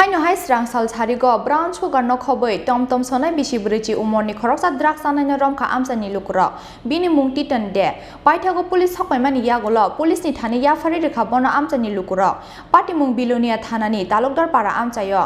Haino hai Srangsal Sarigo brown sugar no Khobwi Tomtom Sonai bisibrici umorni Khoroksa drugs ananya Romkha Amchaini Lukurok bini mung titan de paithago police hokmaimani yagolo police ni thani yafari rekha bono Amchaini Lukurok party mung bilonia thanani talukdar para Amchayo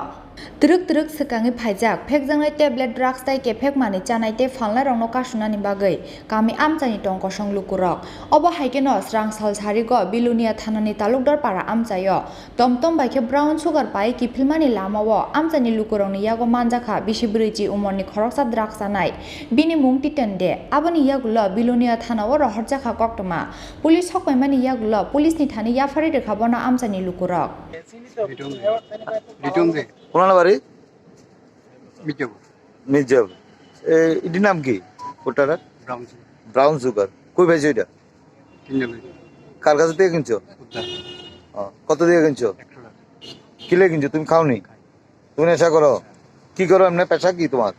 Truk sekangi phaijak phekjangai tablet drugs tai ke phekmani Chanai te phalna rongno kasunani bagai kami Amchaini tongko song Lukurok obo haikeno Srangsal Sarigo bilonia thanani talukdar para Amchayo Tomtom baike brown sugar pai kifilmani lamawo Amchaini Lukurokni yago manjaka bisibrici umorni Khoroksa drugs anai bini mung titende aboni yagulo bilonia thanawo rohorjaka koktoma police hokmaimani yagulo police ni thani yafari rekha bono Amchaini Lukurok কোন বাড়ি মির্জাব এটির নাম কি ওটার brown sugar কই পেয়েছো এটা কার কাছে থেকে কিনছো কত দিয়ে কিনছো কিলে কিনছো তুমি খাওনি তুমি নেশা করো কি করো এমনি পেশা কি তোমার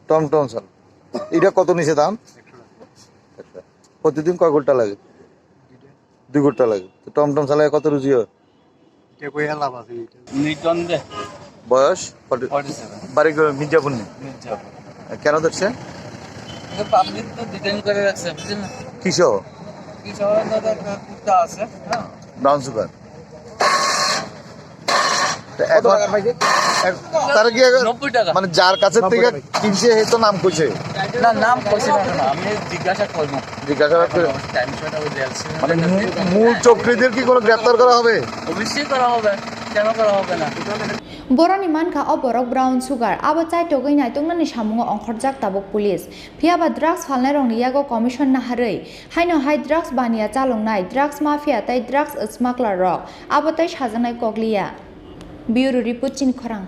টমটম চাল এটা কত নিচে দাম প্রতিদিন কয় ঘন্টা লাগে 2 ঘন্টা লাগে তো টমটম চালায় কত রুজি হয় বয়স বাড়ি মির্জাপুর কেন ধরছে কিসহ ব্রাউন সুগার তারা কি মানে যার কাছে থেকে কিনছে হে তো নাম কইছে না নাম কইছে না আমি জিজ্ঞাসা করব মানে মূল চক্রীদের কি কোনো গ্রেফতার করা হবে অবশ্যই করা হবে কেন করা হবে না Boroni manka oborok brown sugar abo chai togoi nai tongnani samungo ongkhorjak tabok police phiaba drugs phalnai rong yago commission na harei haino hai drugs bania chalongnai drugs mafia tai drugs smuggler rok abo tai sajanai kokliya bureau report Chini Khorang